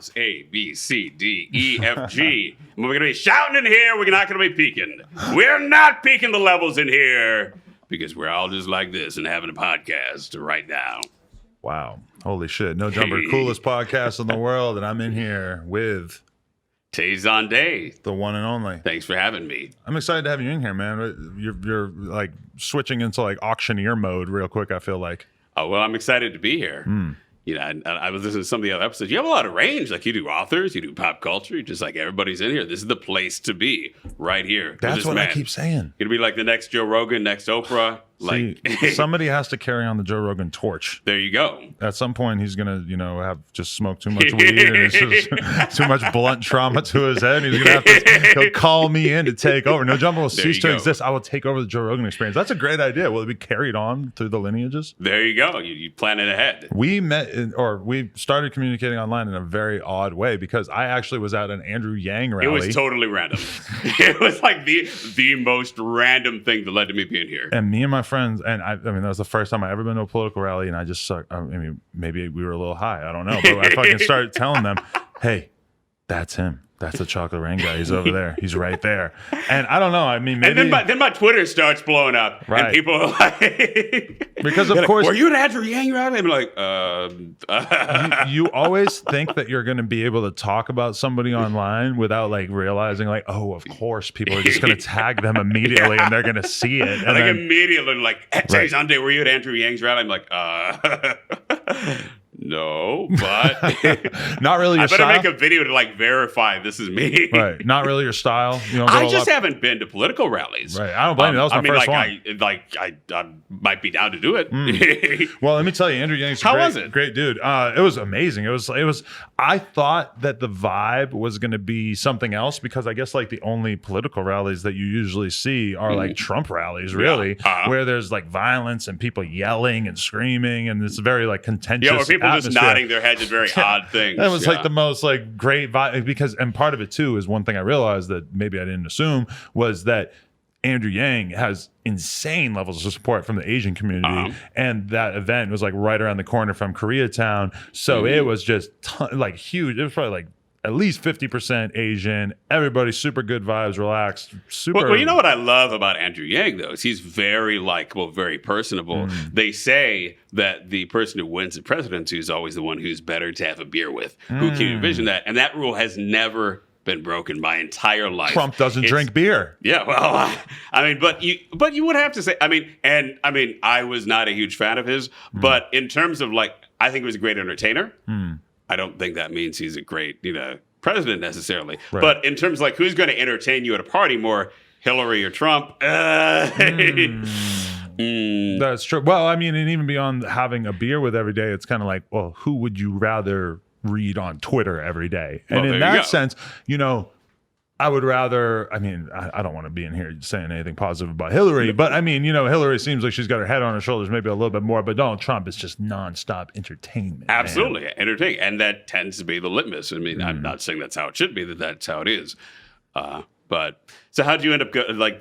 counts A, B, C, D, E, F, G. And we're going to be shouting in here. We're not going to be peaking. We're not peaking the levels in here because we're all just like this and having a podcast right now. Wow. Holy shit. No Jumper, coolest podcast in the world. And I'm in here with Tay Zonday, the one and only. Thanks for having me. I'm excited to have you in here, man. You're like switching into like auctioneer mode real quick, I feel like. Oh, well, I'm excited to be here. You know, I was listening to some of the other episodes. You have a lot of range. Like, you do authors, you do pop culture. You're just like, everybody's in here. This is the place to be, right here. That's what I keep saying. You're going to be like the next Joe Rogan, next Oprah. See, somebody has to carry on the Joe Rogan torch. There you go. At some point, he's going to, have just smoked too much weed and it's just too much blunt trauma to his head. He's going to have to, he'll call me in to take over. No Jumper will cease to exist. I will take over the Joe Rogan experience. That's a great idea. Will it be carried on through the lineages? There you go. You plan it ahead. We we started communicating online in a very odd way because I actually was at an Andrew Yang rally. It was totally random. It was like the most random thing that led to me being here. And me and my friends, and I mean, that was the first time I ever been to a political rally, and I just sucked. I mean, maybe we were a little high. I don't know. But I fucking started telling them, hey, that's him. That's the chocolate rain guy. He's over there. He's right there. And I don't know. I mean, maybe. And then my Twitter starts blowing up. Right. And people are like. Because, of course. Were you an Andrew Yang rally? I'm like, you always think that you're going to be able to talk about somebody online without like realizing, like, oh, of course, people are just going to tag them immediately and they're going to see it. And like, then, immediately, like, hey, Tay Zonday, were you at Andrew Yang's rally? I'm like, no, but not really your I better style. make a video to like verify this is me. Right, not really your style. I just haven't been to political rallies. Right, I don't blame you. That was my first one. I might be down to do it. Well, let me tell you, Andrew Yang's a great dude. It was amazing. It was. I thought that the vibe was going to be something else because I guess like the only political rallies that you usually see are like Trump rallies, really, where there's like violence and people yelling and screaming, and it's very like contentious. Yeah, or people atmosphere. just nodding their heads at very odd things. That was like the most like great vibe because, and part of it too is one thing I realized that maybe I didn't assume was that Andrew Yang has insane levels of support from the Asian community, and that event was like right around the corner from Koreatown, so it was just like huge. It was probably like at least 50% Asian. Everybody super good vibes, relaxed, super. Well, you know what I love about Andrew Yang, though, is he's very likable, very personable. They say that the person who wins the presidency is always the one who's better to have a beer with. Who can envision that? And that rule has never been broken my entire life. Trump doesn't drink beer. Yeah, well, I mean, but you would have to say, I was not a huge fan of his, but in terms of like, I think he was a great entertainer. I don't think that means he's a great, president necessarily. Right. But in terms of like who's going to entertain you at a party more, Hillary or Trump? That's true. Well, I mean, and even beyond having a beer with every day, it's kind of like, well, who would you rather read on Twitter every day? And in that sense, I would rather, I don't want to be in here saying anything positive about Hillary, but Hillary seems like she's got her head on her shoulders maybe a little bit more, but Donald Trump is just nonstop entertainment. Absolutely. Entertaining. And that tends to be the litmus. I mean, I'm not saying that's how it should be, that's how it is. But so how did you end up,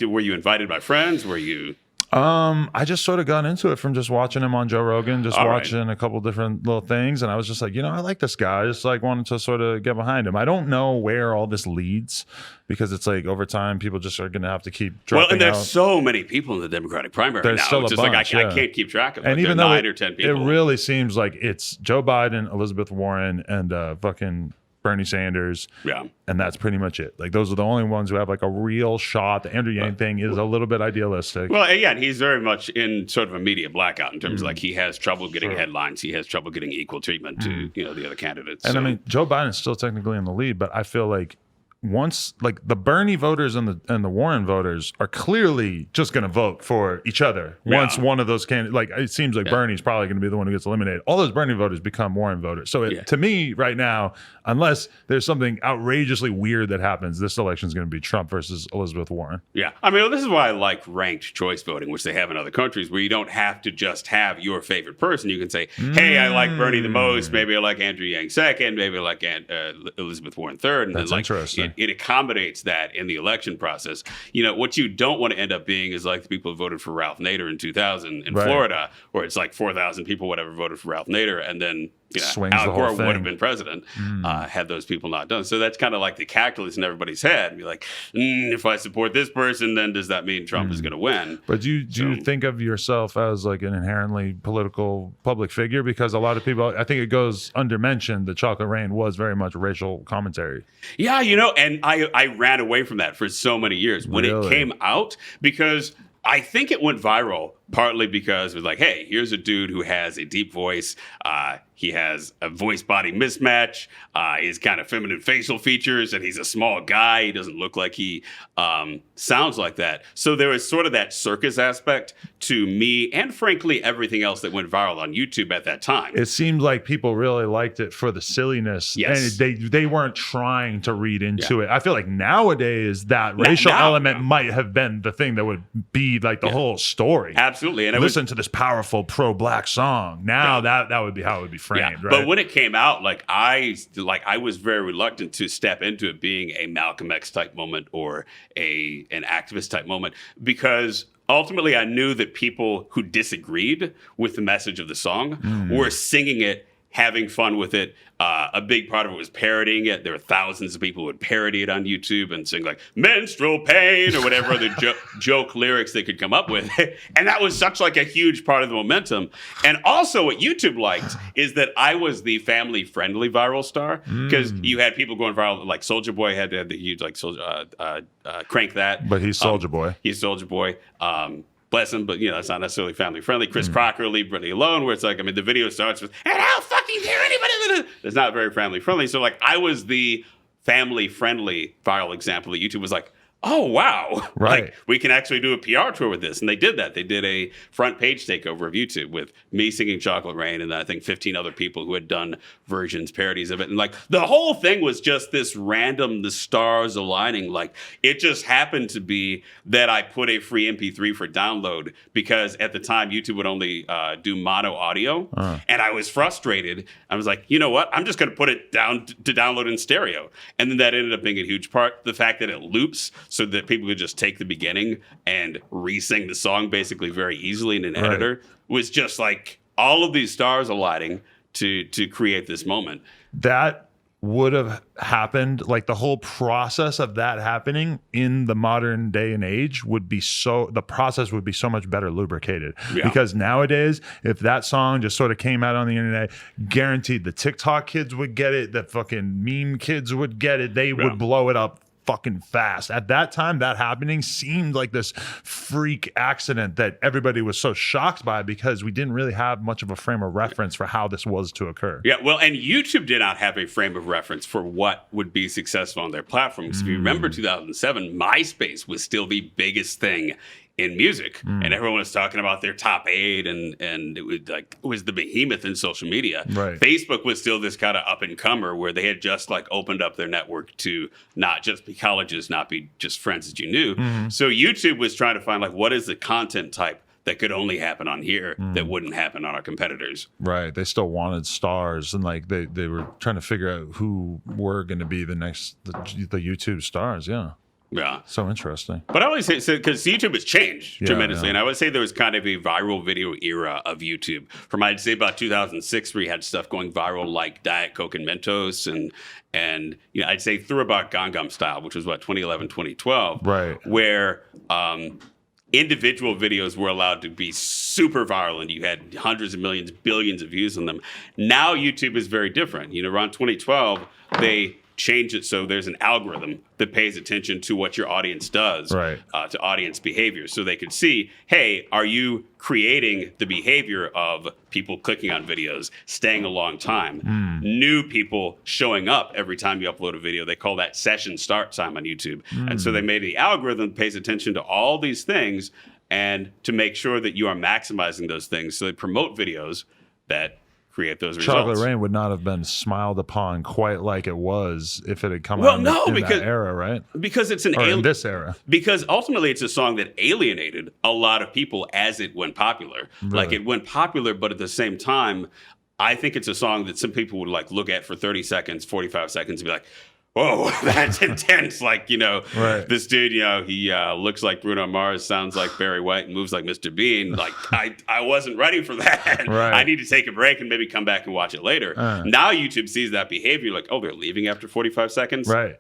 were you invited by friends? Were you... I just sort of got into it from just watching him on Joe Rogan, watching a couple different little things. And I was just like, I like this guy. I just like wanted to sort of get behind him. I don't know where all this leads because it's like over time, people just are going to have to keep dropping out. Well, and there's so many people in the Democratic primary there's now. Still it's a just bunch, I can't keep track of it. And even there though 9 or 10 people. It really seems like it's Joe Biden, Elizabeth Warren, and fucking Bernie Sanders. Yeah. And that's pretty much it. Like, those are the only ones who have like a real shot. The Andrew Yang thing is a little bit idealistic. Well, again, he's very much in sort of a media blackout in terms of like he has trouble getting headlines. He has trouble getting equal treatment to, the other candidates. And I mean, Joe Biden's still technically in the lead, but I feel like once like the Bernie voters and the Warren voters are clearly just going to vote for each other. Once one of those candidates, like it seems like Bernie's probably going to be the one who gets eliminated. All those Bernie voters become Warren voters. So to me right now, unless there's something outrageously weird that happens, this election is going to be Trump versus Elizabeth Warren. Yeah. I mean, this is why I like ranked choice voting, which they have in other countries, where you don't have to just have your favorite person. You can say, hey, I like Bernie the most. Maybe I like Andrew Yang second. Maybe I like Elizabeth Warren third. And that's then, interesting. It accommodates that in the election process. What you don't want to end up being is like the people who voted for Ralph Nader in 2000 in Florida, where it's like 4,000 people, whatever, voted for Ralph Nader, and then swings Al the whole Gore thing. would have been president had those people not done. So that's kind of like the calculus in everybody's head. Be like, if I support this person, then does that mean Trump is going to win? But do you think of yourself as like an inherently political public figure? Because a lot of people, I think it goes undermentioned that Chocolate Rain was very much racial commentary. Yeah, and I ran away from that for so many years when it came out, because I think it went viral partly because it was like, hey, here's a dude who has a deep voice. He has a voice-body mismatch. He's kind of feminine facial features, and he's a small guy. He doesn't look like he sounds like that. So there was sort of that circus aspect to me and, frankly, everything else that went viral on YouTube at that time. It seemed like people really liked it for the silliness, Yes. and they weren't trying to read into it. I feel like nowadays that racial element might have been the thing that would be like the whole story. Absolutely. And listen to this powerful pro-black song. Now that would be how it would be framed, right? But when it came out, I was very reluctant to step into it being a Malcolm X type moment or an activist type moment, because ultimately I knew that people who disagreed with the message of the song were singing it, having fun with it. A big part of it was parodying it. There were thousands of people who would parody it on YouTube and sing like menstrual pain or whatever other joke lyrics they could come up with. And that was such like a huge part of the momentum. And also what YouTube liked is that I was the family friendly viral star, because you had people going viral, like Soulja Boy had the huge like Crank That. But he's Soulja Boy. He's Soulja Boy. Bless him, but that's not necessarily family friendly. Chris Crocker, Leave Britney Alone, where it's like, the video starts with, and how fucking dare anybody? It's not very family friendly. So like, I was the family friendly viral example that YouTube was like, oh wow, right? Like, we can actually do a PR tour with this, and they did that. They did a front page takeover of YouTube with me singing Chocolate Rain, and I think 15 other people who had done parodies of it, and like the whole thing was just this random, the stars aligning. Like, it just happened to be that I put a free MP3 for download, because at the time YouTube would only do mono audio, and I was frustrated. I was like, you know what? I'm just going to put it down to download in stereo, and then that ended up being a huge part. The fact that it loops, so that people could just take the beginning and re-sing the song basically very easily in an editor, was just like all of these stars aligning to create this moment. That would have happened, like the whole process of that happening in the modern day and age the process would be so much better lubricated. Because nowadays, if that song just sort of came out on the internet, guaranteed the TikTok kids would get it, the fucking meme kids would get it, they would blow it up fucking fast. At that time, that happening seemed like this freak accident that everybody was so shocked by, because we didn't really have much of a frame of reference for how this was to occur. Yeah, well, and YouTube did not have a frame of reference for what would be successful on their platforms. If you remember 2007, MySpace was still the biggest thing in music, and everyone was talking about their top 8, and it was the behemoth in social media. Right. Facebook was still this kind of up and comer, where they had just like opened up their network to not just be colleges, not be just friends that you knew. So YouTube was trying to find like, what is the content type that could only happen on here that wouldn't happen on our competitors. Right. They still wanted stars, and like they were trying to figure out who were going to be the YouTube stars. Yeah. Yeah. So interesting. But I always say, because YouTube has changed tremendously, and I would say there was kind of a viral video era of YouTube from, I'd say, about 2006, where you had stuff going viral like Diet Coke and Mentos, and I'd say through about Gangnam Style, which was 2011, 2012, right, where individual videos were allowed to be super viral, and you had hundreds of millions, billions of views on them. Now YouTube is very different. Around 2012, they change it so there's an algorithm that pays attention to what your audience does, to audience behavior, so they could see, hey, are you creating the behavior of people clicking on videos, staying a long time, new people showing up every time you upload a video. They call that session start time on YouTube. And so they made the algorithm that pays attention to all these things, and to make sure that you are maximizing those things. So they promote videos that create those results. Chocolate Rain would not have been smiled upon quite like it was if it had come out in that era, right? Because it's in this era. Because ultimately it's a song that alienated a lot of people as it went popular. Really? Like, it went popular, but at the same time, I think it's a song that some people would like look at for 30 seconds, 45 seconds, and be like, whoa, that's intense. Like, Right. this dude, he looks like Bruno Mars, sounds like Barry White, and moves like Mr. Bean. Like, I wasn't ready for that. Right. I need to take a break and maybe come back and watch it later. Now YouTube sees that behavior, like, oh, they're leaving after 45 seconds. Right.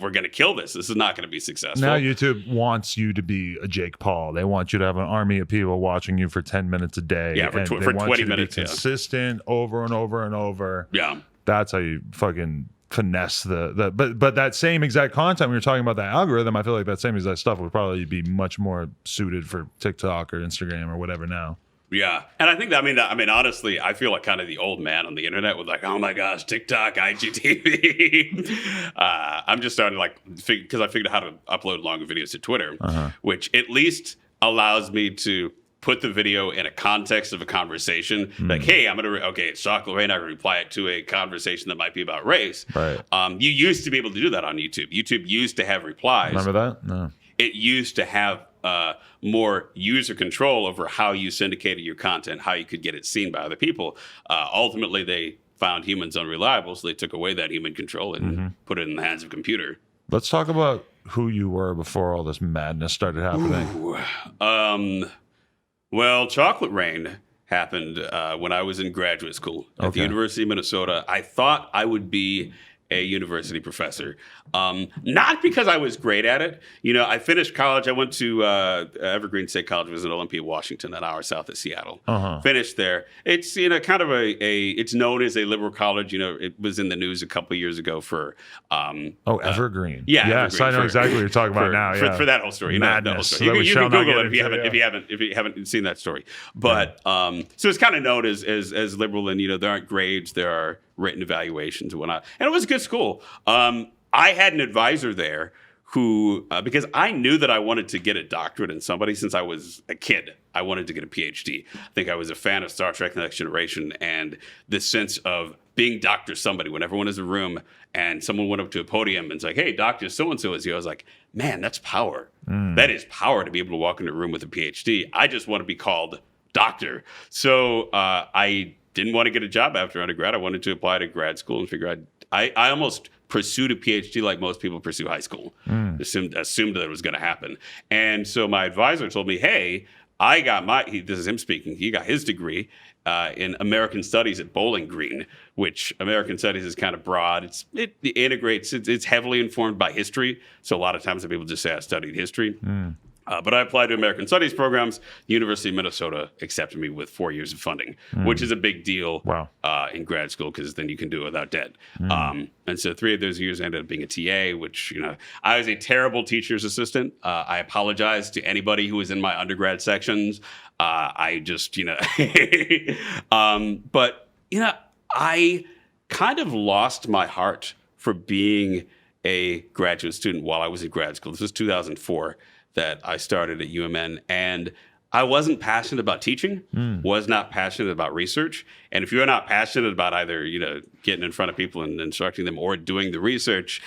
We're going to kill this. This is not going to be successful. Now YouTube wants you to be a Jake Paul. They want you to have an army of people watching you for 10 minutes a day. Yeah, for 20 minutes. Consistent over and over and over. Yeah. That's how you fucking finesse but that same exact content, when you're talking about that algorithm, I feel like that same exact stuff would probably be much more suited for TikTok or Instagram or whatever now. Yeah. And I think that, I mean, honestly, I feel like kind of the old man on the internet with like, oh my gosh, TikTok, IGTV. I'm just starting to like, because I figured out how to upload longer videos to Twitter, which at least allows me to put the video in a context of a conversation. Like, hey, it's Chocolate Rain. I reply it to a conversation that might be about race. Right. You used to be able to do that on YouTube. YouTube used to have replies. Remember that? No. It used to have more user control over how you syndicated your content, how you could get it seen by other people. Ultimately, they found humans unreliable, so they took away that human control and put it in the hands of a computer. Let's talk about who you were before all this madness started happening. Well, Chocolate Rain happened when I was in graduate school at the University of Minnesota. I thought I would be a university professor. Not because I was great at it. I finished college. I went to Evergreen State College. It was in Olympia, Washington, an hour south of Seattle. Finished there. It's kind of it's known as a liberal college. It was in the news a couple of years ago for Evergreen. Yes, Evergreen, I know exactly what you're talking about now. Yeah. For that whole story. Madness. You can Google it if you haven't seen that story. But so it's kind of known as liberal, and there aren't grades, there are written evaluations and whatnot. And it was a good school. I had an advisor there who, because I knew that I wanted to get a doctorate in somebody since I was a kid. I wanted to get a PhD. I think I was a fan of Star Trek: The Next Generation and this sense of being Dr. Somebody. When everyone is in a room and someone went up to a podium and it's like, hey, Dr. So-and-so is here. I was like, man, that's power. That is power to be able to walk into a room with a PhD. I just want to be called doctor. So I didn't want to get a job after undergrad. I wanted to apply to grad school and figure I almost pursued a PhD like most people pursue high school. Assumed that it was going to happen. And so my advisor told me, hey, I got this is him speaking, he got his degree in American Studies at Bowling Green, which American Studies is kind of broad. It integrates, it's heavily informed by history. So a lot of times people just say I studied history. But I applied to American Studies programs. The University of Minnesota accepted me with 4 years of funding, which is a big deal in grad school because then you can do it without debt. And so 3 of those years I ended up being a TA, which, I was a terrible teacher's assistant. I apologize to anybody who was in my undergrad sections. I just, but, I kind of lost my heart for being a graduate student while I was in grad school. This was 2004. That I started at UMN, and I wasn't passionate about teaching, was not passionate about research. And if you're not passionate about either, getting in front of people and instructing them or doing the research,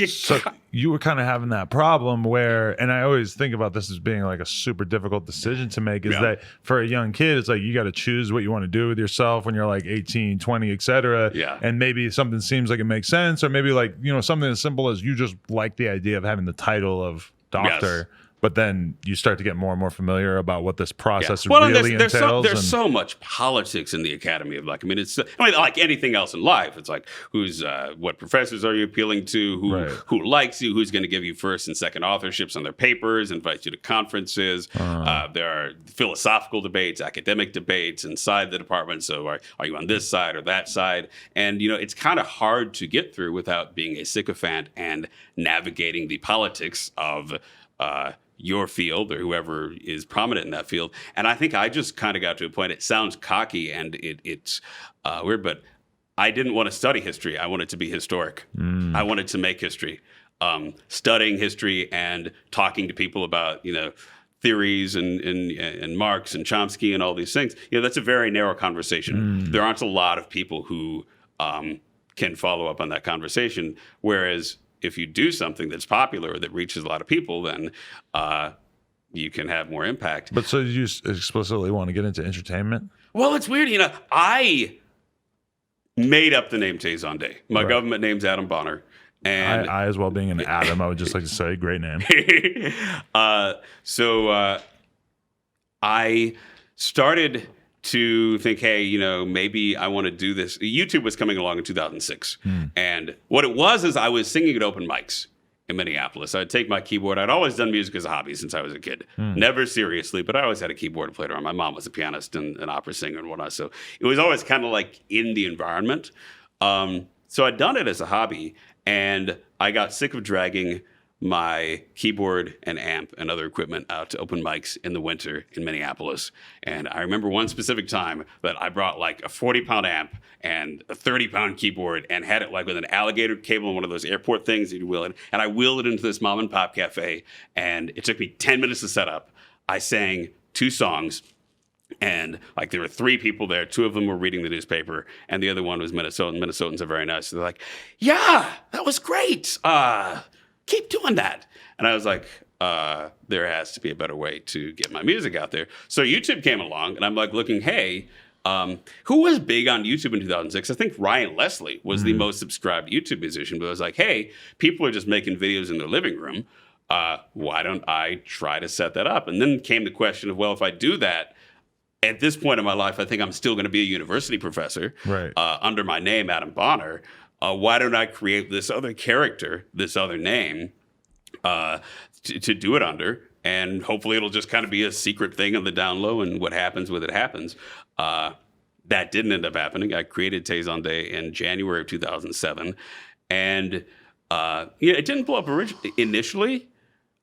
so you were kind of having that problem where, and I always think about this as being like a super difficult decision to make, is that for a young kid, it's like you got to choose what you want to do with yourself when you're like 18, 20, et cetera. Yeah. And maybe something seems like it makes sense, or maybe like, something as simple as you just like the idea of having the title of doctor, but then you start to get more and more familiar about what this process really entails. There's so much politics in the Academy of it's like anything else in life. It's like what professors are you appealing to? Who likes you? Who's going to give you first and second authorships on their papers? Invite you to conferences. There are philosophical debates, academic debates inside the department. So are you on this side or that side? And it's kind of hard to get through without being a sycophant and navigating the politics of your field or whoever is prominent in that field. And I think I just kind of got to a point, it sounds cocky and it's weird, but I didn't want to study history. I wanted to be historic. I wanted to make history. Studying history and talking to people about, theories and Marx and Chomsky and all these things, that's a very narrow conversation. There aren't a lot of people who can follow up on that conversation. Whereas if you do something that's popular that reaches a lot of people, then you can have more impact. But so you explicitly want to get into entertainment? Well, it's weird. I made up the name Tay Zonday. My government name's Adam Bonner. And I as well being an Adam, I would just like to say, great name. So I started to think, hey, maybe I want to do this. YouTube was coming along in 2006. And what it was is I was singing at open mics in Minneapolis. I'd take my keyboard. I'd always done music as a hobby since I was a kid. Never seriously, but I always had a keyboard to play around. My mom was a pianist and an opera singer and whatnot. So it was always kind of like in the environment. So I'd done it as a hobby, and I got sick of dragging my keyboard and amp and other equipment out to open mics in the winter in Minneapolis. And I remember one specific time that I brought like a 40-pound amp and a 30-pound keyboard and had it like with an alligator cable and one of those airport things that you wheel it. And I wheeled it into this mom and pop cafe, and it took me 10 minutes to set up. I sang 2 songs. And like there were 3 people there. 2 of them were reading the newspaper, and the other one was Minnesotan. Minnesotans are very nice. So they're like, "Yeah, that was great. Keep doing that." And I was like, there has to be a better way to get my music out there. So YouTube came along, and I'm like looking, hey, who was big on YouTube in 2006? I think Ryan Leslie was the most subscribed YouTube musician. But I was like, hey, people are just making videos in their living room. Why don't I try to set that up? And then came the question of, well, if I do that, at this point in my life, I think I'm still going to be a university professor under my name, Adam Bonner. Why don't I create this other character, this other name, to do it under? And hopefully it'll just kind of be a secret thing on the down low, and what happens with it happens. That didn't end up happening. I created Tay Zonday in January of 2007. And it didn't blow up initially.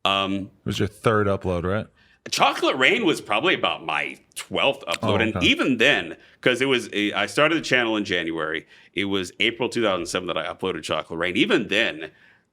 It was your 3rd upload, right? Chocolate Rain was probably about my 12th upload. And even then, because I started the channel in January, it was April 2007 that I uploaded Chocolate Rain. Even then,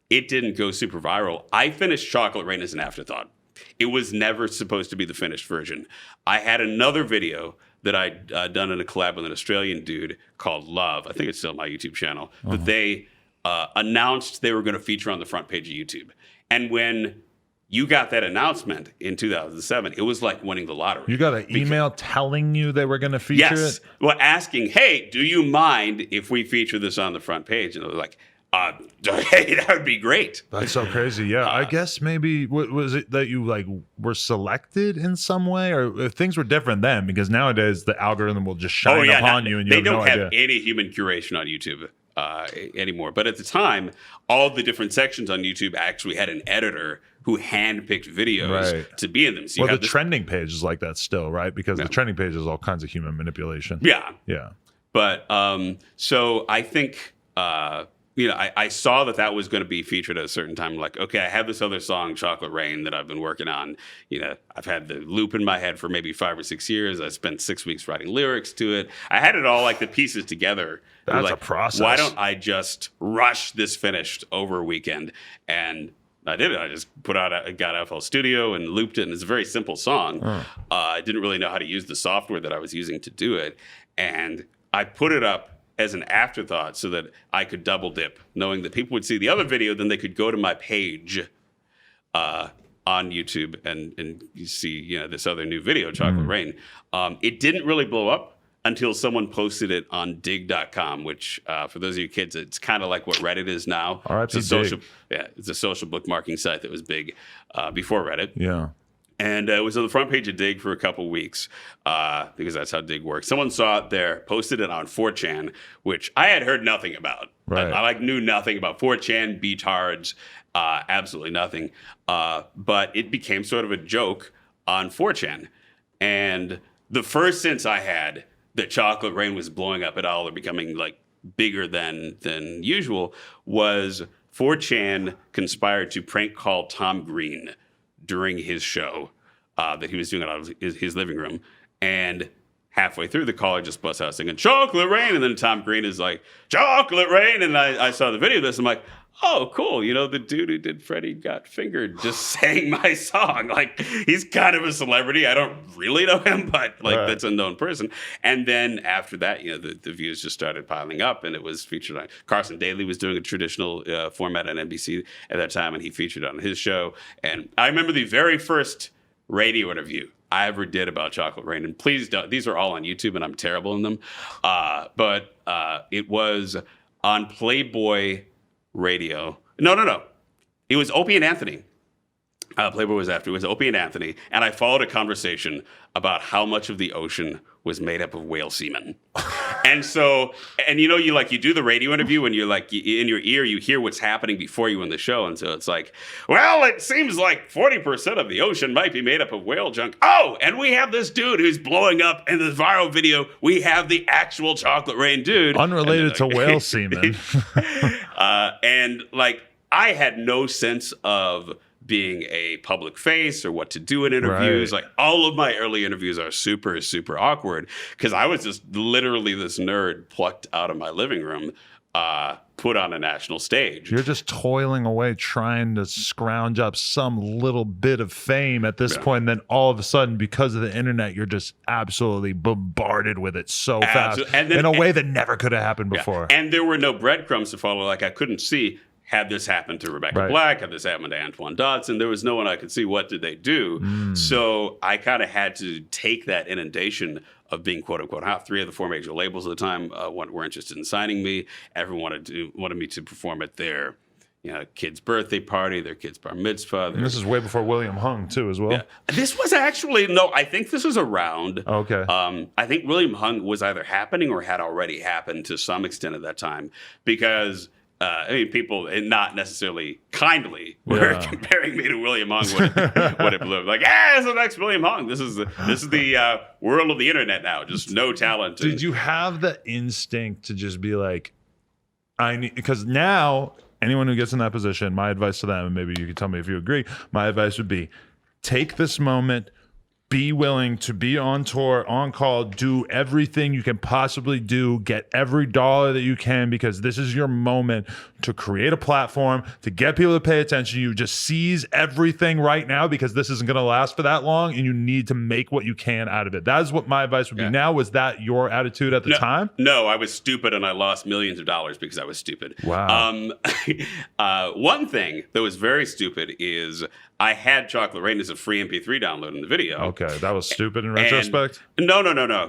it didn't go super viral. I finished Chocolate Rain as an afterthought. It was never supposed to be the finished version. I had another video that I'd done in a collab with an Australian dude called Love. I think it's still on my YouTube channel. But they announced they were going to feature on the front page of YouTube. And when you got that announcement in 2007, it was like winning the lottery. You got an email telling you they were going to feature it? Well, asking, hey, do you mind if we feature this on the front page? And I was like, hey, that would be great. That's so crazy. Yeah, I guess maybe was it that you like were selected in some way, or if things were different then? Because nowadays the algorithm will just shine upon you, and you have no idea. They don't have any human curation on YouTube anymore. But at the time, all the different sections on YouTube actually had an editor who handpicked videos to be in them. So the trending page is like that still, right? Because the trending page is all kinds of human manipulation. Yeah. But so I think. I saw that was going to be featured at a certain time. Like, okay, I have this other song, Chocolate Rain, that I've been working on. I've had the loop in my head for maybe 5 or 6 years. I spent 6 weeks writing lyrics to it. I had it all like the pieces together. That's a process. Why don't I just rush this finished over a weekend? And I did it. I just got FL Studio and looped it, and it's a very simple song. I didn't really know how to use the software that I was using to do it. And I put it up as an afterthought so that I could double dip, knowing that people would see the other video, then they could go to my page on YouTube and you see, this other new video, Chocolate Rain. It didn't really blow up until someone posted it on dig.com, which for those of you kids, it's kind of like what Reddit is now. It's a social bookmarking site that was big before Reddit. Yeah. And it was on the front page of Dig for a couple weeks because that's how Dig works. Someone saw it there, posted it on 4chan, which I had heard nothing about. Right. I knew nothing about 4chan, beatards, absolutely nothing. But it became sort of a joke on 4chan. And the first sense I had that Chocolate Rain was blowing up at all or becoming like bigger than usual was 4chan conspired to prank call Tom Green during his show that he was doing out of his living room. And halfway through, the caller just busts out singing, Chocolate Rain. And then Tom Green is like, Chocolate Rain. And I saw the video of this. I'm like, oh, cool. The dude who did Freddie Got Fingered just sang my song. Like, he's kind of a celebrity. I don't really know him, but that's a known person. And then after that, the views just started piling up, and it was featured on Carson Daly was doing a traditional format on NBC at that time, and he featured on his show. And I remember the very first radio interview I ever did about Chocolate Rain. And please don't, these are all on YouTube, and I'm terrible in them. But it was on Playboy radio. No. It was Opie and Anthony. Playboy was after. It was Opie and Anthony. And I followed a conversation about how much of the ocean was made up of whale semen. And you do the radio interview and you're like, in your ear, you hear what's happening before you in the show. And so it's like, well, it seems like 40% of the ocean might be made up of whale junk. Oh, and we have this dude who's blowing up in this viral video. We have the actual Chocolate Rain dude. Unrelated to whale semen. And like, I had no sense of being a public face or what to do in interviews. Right. Like all of my early interviews are super, super awkward because I was just literally this nerd plucked out of my living room, put on a national stage. You're just toiling away trying to scrounge up some little bit of fame at this point, and then all of a sudden, because of the internet, you're just absolutely bombarded with it so fast in a way that never could have happened before. And there were no breadcrumbs to follow. Like I couldn't see, had this happened to Rebecca Black, had this happened to Antoine Dodson, there was no one I could see. What did they do? So I kind of had to take that inundation of being quote unquote hot. 3 of the 4 major labels at the time were interested in signing me. Everyone wanted me to perform at their kid's birthday party, their kid's bar mitzvah. And this is way before William Hung too, as well. Yeah. This was actually I think this was around. Okay. I think William Hung was either happening or had already happened to some extent at that time because. People, and not necessarily kindly, were comparing me to William Hung when it blew up. Like, it's the next William Hung. This is the world of the internet now. Just no talent. Did you have the instinct to just be like, because now anyone who gets in that position, my advice to them, and maybe you can tell me if you agree, my advice would be take this moment. Be willing to be on tour, on call, do everything you can possibly do, get every dollar that you can, because this is your moment to create a platform, to get people to pay attention to you. Just seize everything right now because this isn't going to last for that long and you need to make what you can out of it. That is what my advice would be now. Was that your attitude at the time? No, I was stupid and I lost millions of dollars because I was stupid. Wow. One thing that was very stupid is I had Chocolate Rain as a free MP3 download in the video. Okay, that was stupid in retrospect? No.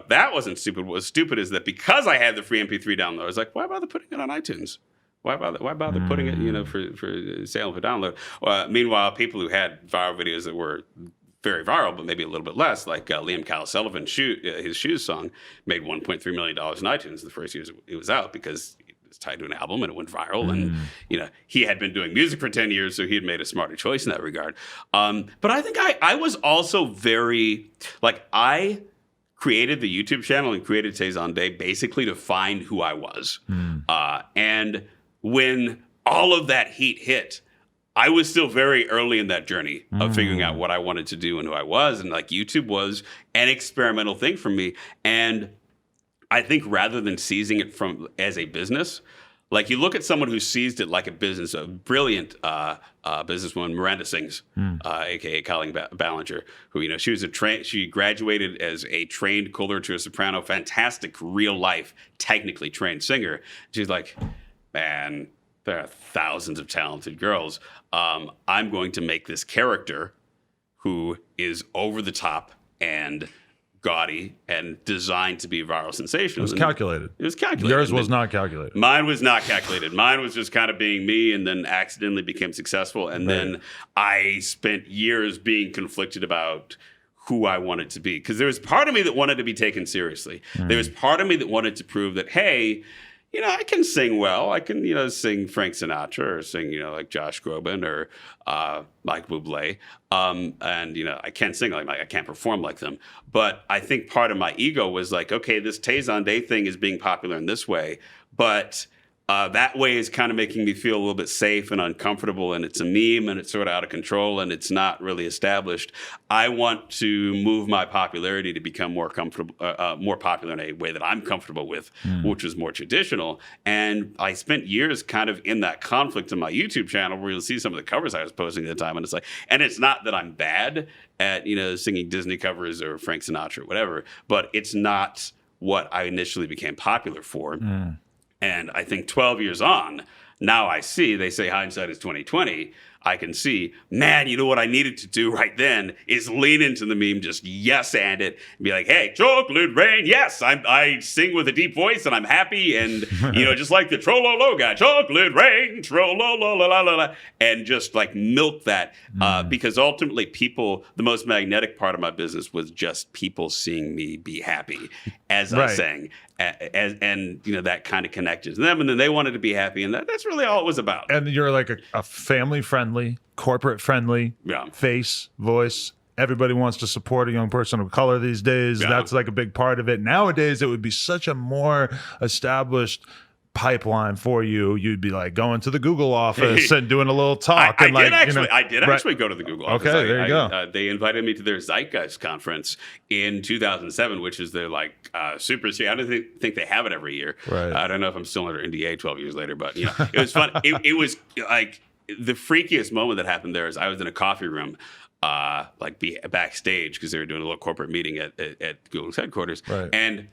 That wasn't stupid. What was stupid is that because I had the free MP3 download, I was like, why bother putting it on iTunes? Why bother putting it, for sale for download? Meanwhile, people who had viral videos that were very viral, but maybe a little bit less, like Liam Sullivan's his Shoes song, made $1.3 million in iTunes the first year it was out because it's tied to an album and it went viral. And, he had been doing music for 10 years, so he had made a smarter choice in that regard. But I think I was also very, I created the YouTube channel and created Tay Zonday basically to find who I was. And when all of that heat hit, I was still very early in that journey of figuring out what I wanted to do and who I was. And YouTube was an experimental thing for me. And I think rather than seizing it as a business, you look at someone who seized it like a business, a brilliant businesswoman, Miranda Sings, aka Colleen Ballinger, who she was she graduated as a trained Kohler to a soprano, fantastic real life, technically trained singer. She's like, man, there are thousands of talented girls. I'm going to make this character who is over the top and gaudy and designed to be a viral sensation. It was calculated. It was calculated. Yours was not calculated. Mine was not calculated. Mine was just kind of being me and then accidentally became successful. And then I spent years being conflicted about who I wanted to be. Because there was part of me that wanted to be taken seriously. There was part of me that wanted to prove that, hey, I can sing well. I can, sing Frank Sinatra or sing, like Josh Groban or Mike Bublé. And, I can't sing I can't perform like them. But I think part of my ego was like, okay, this Tay Zonday thing is being popular in this way, but that way is kind of making me feel a little bit safe and uncomfortable, and it's a meme and it's sort of out of control and it's not really established. I want to move my popularity to become more popular in a way that I'm comfortable with, which was more traditional. And I spent years kind of in that conflict on my YouTube channel where you'll see some of the covers I was posting at the time. And it's not that I'm bad at, singing Disney covers or Frank Sinatra or whatever, but it's not what I initially became popular for. And I think 12 years on, now I see, they say hindsight is 20/20. I can see, man, you know what I needed to do right then is lean into the meme, just yes and it, and be like, hey, chocolate rain, yes, I sing with a deep voice and I'm happy, and just like the Trololo guy, chocolate rain, Trololo, and just like milk that, because ultimately the most magnetic part of my business was just people seeing me be happy as I sang. And that kind of connected to them, and then they wanted to be happy, and that's really all it was about. And you're like a family friendly, corporate friendly face, voice. Everybody wants to support a young person of color these days. That's like a big part of it. Nowadays, it would be such a more established pipeline for you. You'd be like going to the Google office and doing a little talk. I did actually go to the Google office. Okay, there you go. They invited me to their Zeitgeist conference in 2007, which is their super. I don't think they have it every year. Right. I don't know if I'm still under NDA 12 years later, but it was fun. It was like the freakiest moment that happened there is I was in a coffee room. Backstage because they were doing a little corporate meeting at Google's headquarters, and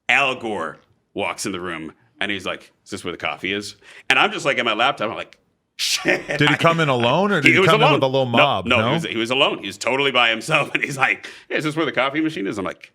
Al Gore walks in the room. And he's like, is this where the coffee is? And I'm just like at my laptop. I'm like, shit. Did he come in alone or did he come in with a little mob? No? He was alone. He was totally by himself. And he's like, hey, is this where the coffee machine is? I'm like,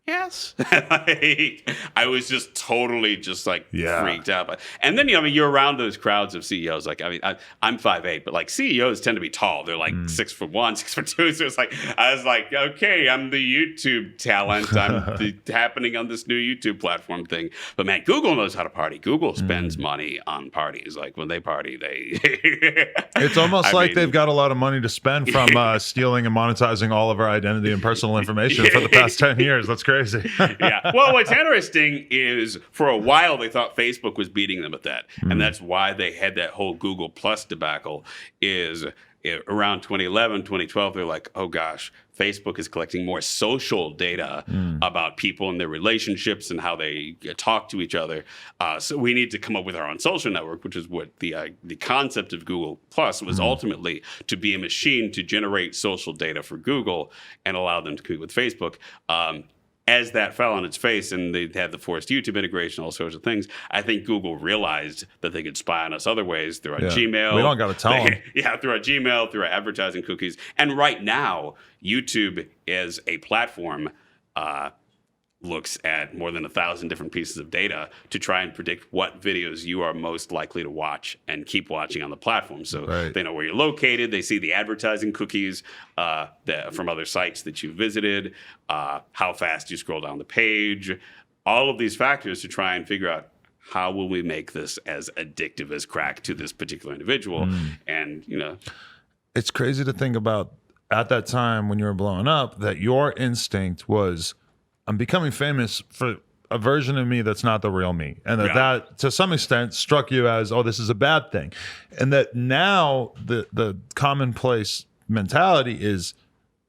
yes. I was just totally freaked out. And then, you're around those crowds of CEOs. I'm 5'8", but CEOs tend to be tall. They're 6'1", 6'2". So I was like, okay, I'm the YouTube talent. I'm happening on this new YouTube platform thing. But man, Google knows how to party. Google spends money on parties. Like when they party, it's almost they've got a lot of money to spend from stealing and monetizing all of our identity and personal information for the past 10 years. That's crazy. Well, what's interesting is for a while they thought Facebook was beating them at that. And that's why they had that whole Google Plus debacle is around 2011, 2012, they're like, oh gosh, Facebook is collecting more social data about people and their relationships and how they talk to each other. So we need to come up with our own social network, which is what the concept of Google Plus was ultimately, to be a machine to generate social data for Google and allow them to compete with Facebook. As that fell on its face and they had the forced YouTube integration, all sorts of things, I think Google realized that they could spy on us other ways through our Gmail. We don't got to tell them. Yeah, through our Gmail, through our advertising cookies. And right now, YouTube as a platform looks at more than 1,000 different pieces of data to try and predict what videos you are most likely to watch and keep watching on the platform. So they know where you're located. They see the advertising cookies from other sites that you visited, how fast you scroll down the page, all of these factors to try and figure out how will we make this as addictive as crack to this particular individual. And, it's crazy to think about at that time when you were blowing up that your instinct was, I'm becoming famous for a version of me that's not the real me. And that to some extent struck you as, oh, this is a bad thing. And that now the commonplace mentality is,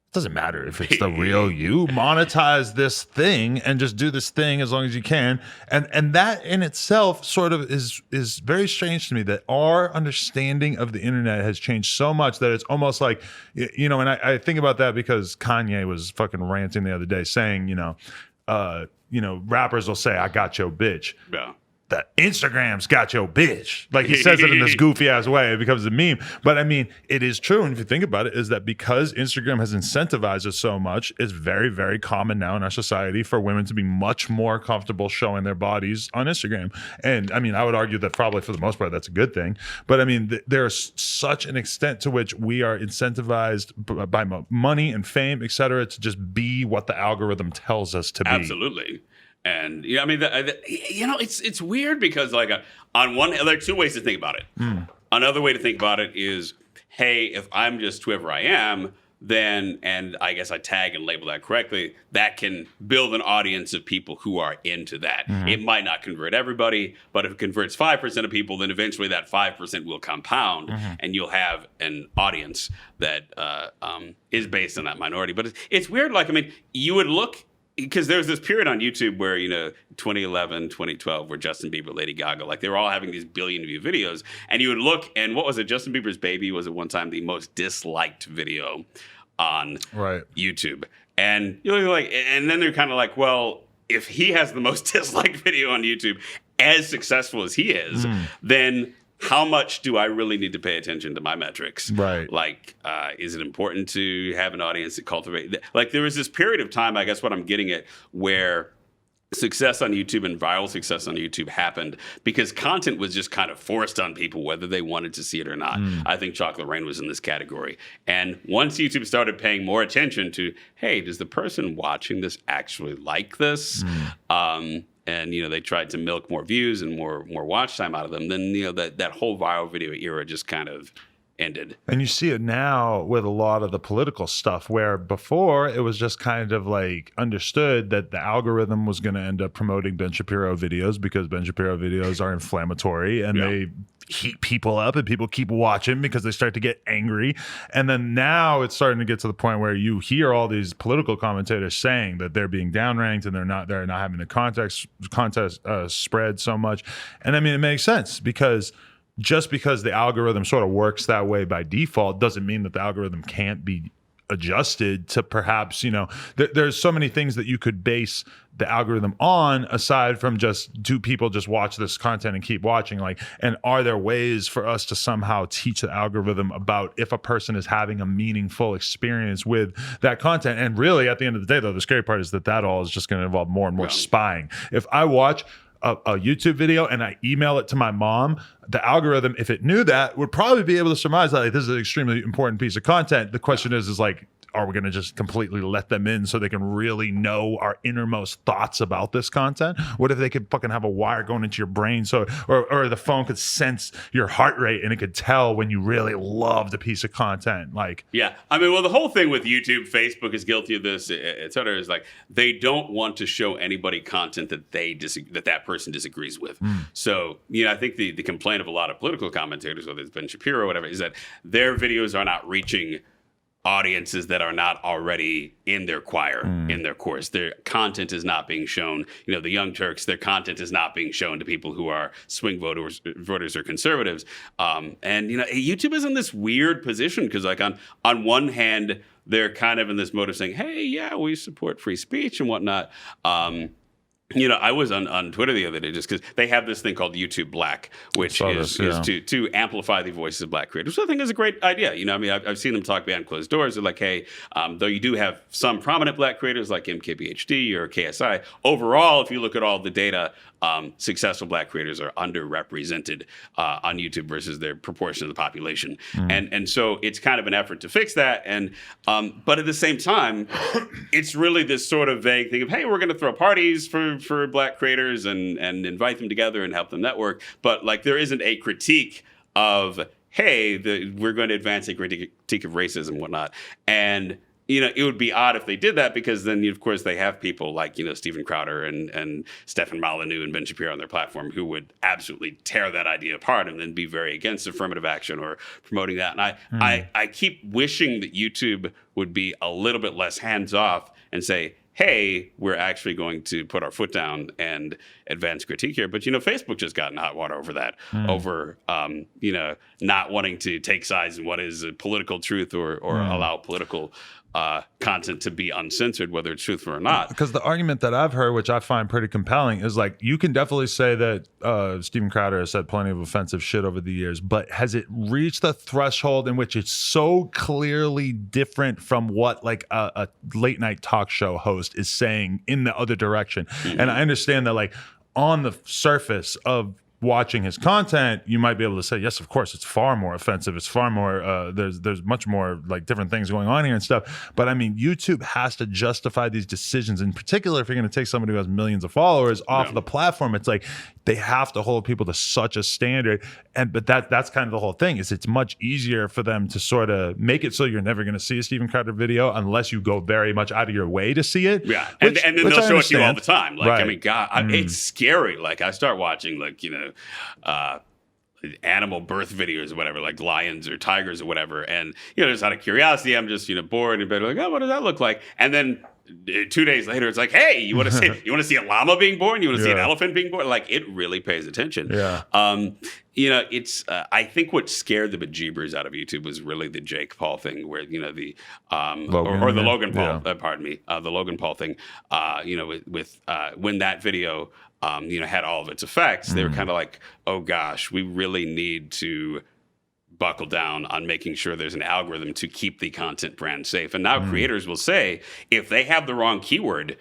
it doesn't matter if it's the real you. Monetize this thing and just do this thing as long as you can. And that in itself sort of is very strange to me, that our understanding of the internet has changed so much that it's almost like, and I think about that because Kanye was fucking ranting the other day saying, rappers will say, I got your bitch. Yeah. That Instagram's got your bitch. Like he says it in this goofy ass way, it becomes a meme. But I mean, it is true. And if you think about it, is that because Instagram has incentivized us so much, it's very, very common now in our society for women to be much more comfortable showing their bodies on Instagram. And I mean, I would argue that probably for the most part, that's a good thing. But I mean, there's such an extent to which we are incentivized by money and fame, et cetera, to just be what the algorithm tells us to be. Absolutely. And it's weird because on one, there are two ways to think about it. Another way to think about it is, hey, if I'm just whoever I am, then, and I guess I tag and label that correctly, that can build an audience of people who are into that. It might not convert everybody, but if it converts 5% of people, then eventually that 5% will compound and you'll have an audience that is based on that minority. But it's weird. You would look, because there's this period on YouTube where, 2011, 2012, where Justin Bieber, Lady Gaga, they were all having these billion view videos. And you would look, and what was it? Justin Bieber's Baby was at one time the most disliked video on YouTube. And you're and then they're kind of like, well, if he has the most disliked video on YouTube, as successful as he is, then how much do I really need to pay attention to my metrics? Right. Like, is it important to have an audience that cultivate? Like, there was this period of time, I guess what I'm getting at, where success on YouTube and viral success on YouTube happened because content was just kind of forced on people, whether they wanted to see it or not. I think Chocolate Rain was in this category. And once YouTube started paying more attention to, hey, does the person watching this actually like this? And, they tried to milk more views and more watch time out of them, then, that whole viral video era just kind of ended. And you see it now with a lot of the political stuff, where before it was just kind of like understood that the algorithm was going to end up promoting Ben Shapiro videos because Ben Shapiro videos are inflammatory and they heat people up and people keep watching because they start to get angry. And then now it's starting to get to the point where you hear all these political commentators saying that they're being downranked and they're not having the contest spread so much. And I mean, it makes sense because just because the algorithm sort of works that way by default doesn't mean that the algorithm can't be adjusted to perhaps, there's so many things that you could base the algorithm on aside from just do people just watch this content and keep watching, and are there ways for us to somehow teach the algorithm about if a person is having a meaningful experience with that content? And really at the end of the day, though, the scary part is that all is just going to involve more and more spying. If I watch a YouTube video and I email it to my mom, the algorithm, if it knew that, would probably be able to surmise that this is an extremely important piece of content. The question is are we going to just completely let them in so they can really know our innermost thoughts about this content? What if they could fucking have a wire going into your brain or the phone could sense your heart rate and it could tell when you really loved a piece of content? Yeah. I mean, well, the whole thing with YouTube, Facebook is guilty of this, et cetera, is they don't want to show anybody content that that person disagrees with. So, I think the complaint of a lot of political commentators, whether it's Ben Shapiro or whatever, is that their videos are not reaching audiences that are not already in their choir, in their course. Their content is not being shown. The Young Turks, their content is not being shown to people who are swing voters or conservatives. And YouTube is in this weird position because, on one hand, they're kind of in this mode of saying, hey, yeah, we support free speech and whatnot. I was on Twitter the other day just because they have this thing called YouTube Black, which is to amplify the voices of Black creators, which I think is a great idea. I've seen them talk behind closed doors. They're like, hey, though you do have some prominent Black creators like MKBHD or KSI, overall, if you look at all the data, successful Black creators are underrepresented on YouTube versus their proportion of the population. And so it's kind of an effort to fix that. And but at the same time, it's really this sort of vague thing of, hey, we're going to throw parties for Black creators and invite them together and help them network. But there isn't a critique of, hey, we're going to advance a critique of racism and whatnot. And it would be odd if they did that because then, of course, they have people like, Steven Crowder and Stefan Molyneux and Ben Shapiro on their platform who would absolutely tear that idea apart and then be very against affirmative action or promoting that. And I keep wishing that YouTube would be a little bit less hands-off and say, hey, we're actually going to put our foot down and advance critique here. But, Facebook just got in hot water over that, over, not wanting to take sides in what is a political truth or allow political content to be uncensored, whether it's truthful or not. Because the argument that I've heard, which I find pretty compelling, is you can definitely say that Steven Crowder has said plenty of offensive shit over the years, but has it reached the threshold in which it's so clearly different from what a late night talk show host is saying in the other direction? And I understand that on the surface of watching his content, you might be able to say, yes, of course, it's far more offensive. It's far more, there's much more different things going on here and stuff. But I mean, YouTube has to justify these decisions. In particular, if you're going to take somebody who has millions of followers off the platform, it's they have to hold people to such a standard. But that's kind of the whole thing, is it's much easier for them to sort of make it so you're never going to see a Steven Crowder video unless you go very much out of your way to see it. Yeah. And then they'll show it to you all the time. I mean, God, it's scary. I start watching animal birth videos or whatever, like lions or tigers or whatever. And, just out of curiosity, I'm just, bored and oh, what does that look like? And then 2 days later, it's hey, you want to see a llama being born? You want to see an elephant being born? It really pays attention. Yeah. it's. I think what scared the bejeebers out of YouTube was really the Jake Paul thing, where the Logan, or the yeah. Logan Paul. Yeah. Pardon me, the Logan Paul thing. With when that video, had all of its effects, they were kind of like, oh gosh, we really need to buckle down on making sure there's an algorithm to keep the content brand safe. And now creators will say, if they have the wrong keyword,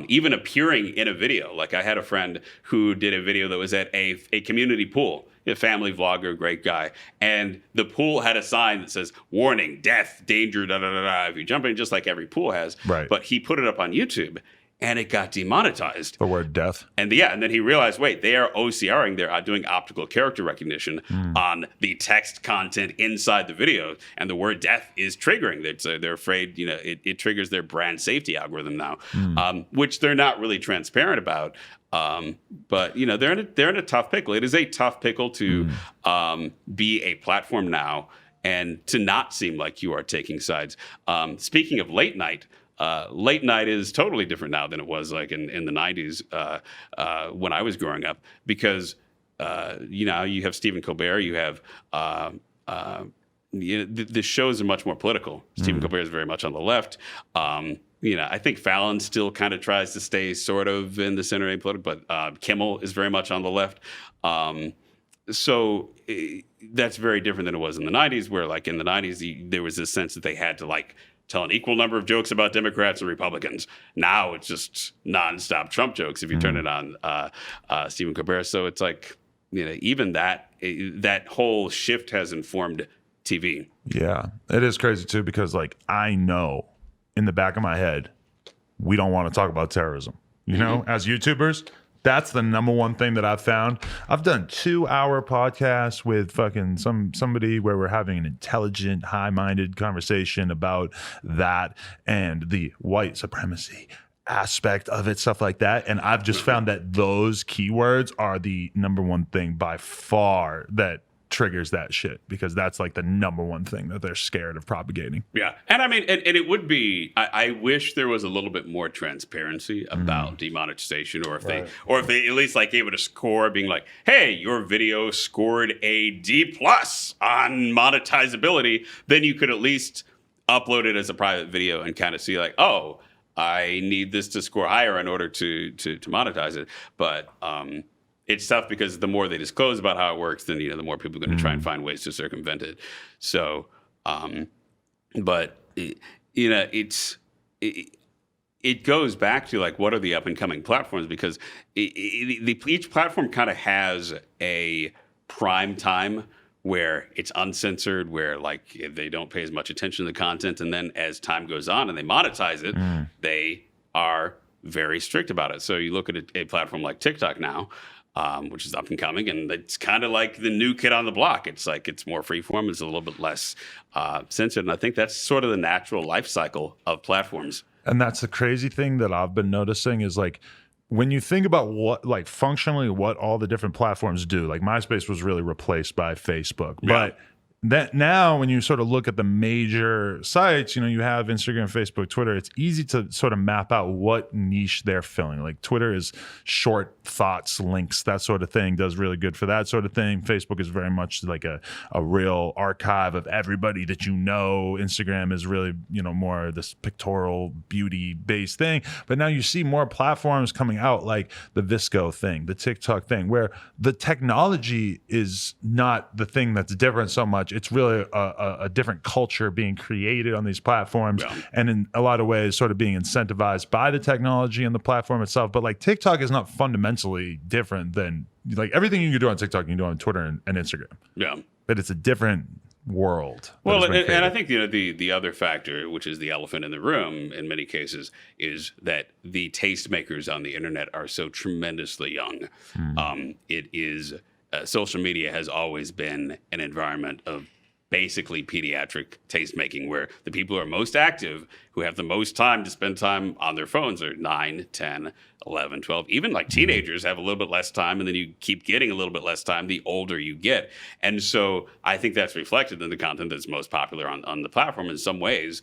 even appearing in a video, like I had a friend who did a video that was at a community pool, a family vlogger, great guy. And the pool had a sign that says, warning, death, danger, da, da, da, da, if you jump in, just like every pool has. Right. But he put it up on YouTube and it got demonetized. The word death. And then he realized, wait, they are OCRing, they're doing optical character recognition on the text content inside the video, and the word death is triggering. They're afraid, it triggers their brand safety algorithm now, which they're not really transparent about. But they're in a tough pickle. It is a tough pickle to be a platform now and to not seem like you are taking sides. Speaking of late night is totally different now than it was like in the 90s when I was growing up, because you have Stephen Colbert, you have the shows are much more political. Stephen Colbert is very much on the left. I think Fallon still kind of tries to stay sort of in the center of political, but Kimmel is very much on the left. So that's very different than it was in the 90s, where like in the 90s, there was this sense that they had to like tell an equal number of jokes about Democrats and Republicans. Now it's just nonstop Trump jokes if you turn it on Stephen Colbert. So it's like, even that whole shift has informed TV. Yeah, it is crazy too, because like I know in the back of my head, we don't want to talk about terrorism. As YouTubers, that's the number one thing that I've found. I've done 2-hour podcasts with fucking somebody where we're having an intelligent, high-minded conversation about that and the white supremacy aspect of it, stuff like that. And I've just found that those keywords are the number one thing by far that triggers that shit, because that's like the number one thing that they're scared of propagating. Yeah. And I mean, and it would be, I wish there was a little bit more transparency about demonetization, or if they at least like gave it a score, being like, hey, your video scored a D+ on monetizability, then you could at least upload it as a private video and kind of see like, oh, I need this to score higher in order to monetize it. But it's tough, because the more they disclose about how it works, then the more people are going to try and find ways to circumvent it. So, but it goes back to like, what are the up and coming platforms? Because each platform kind of has a prime time where it's uncensored, where like they don't pay as much attention to the content, and then as time goes on and they monetize it, they are very strict about it. So you look at a platform like TikTok now, which is up and coming, and it's kind of like the new kid on the block. It's like it's more freeform, it's a little bit less censored, and I think that's sort of the natural life cycle of platforms. And that's the crazy thing that I've been noticing is like, when you think about what, like functionally what all the different platforms do, like MySpace was really replaced by Facebook, but that now when you sort of look at the major sites, you have Instagram, Facebook, Twitter, it's easy to sort of map out what niche they're filling. Like Twitter is short thoughts, links, that sort of thing, does really good for that sort of thing. Facebook is very much like a real archive of everybody that you know. Instagram is really, more this pictorial beauty based thing. But now you see more platforms coming out, like the Visco thing, the TikTok thing, where the technology is not the thing that's different so much. It's really a different culture being created on these platforms, and in a lot of ways sort of being incentivized by the technology and the platform itself. But like TikTok is not fundamentally different than like everything you can do on TikTok, you can do on Twitter and Instagram. Yeah. But it's a different world. Well, and I think the other factor, which is the elephant in the room in many cases, is that the tastemakers on the internet are so tremendously young. It is social media has always been an environment of basically pediatric tastemaking, where the people who are most active, who have the most time to spend time on their phones, are 9, 10, 11, 12. Even like teenagers have a little bit less time, and then you keep getting a little bit less time the older you get. And so I think that's reflected in the content that's most popular on the platform in some ways.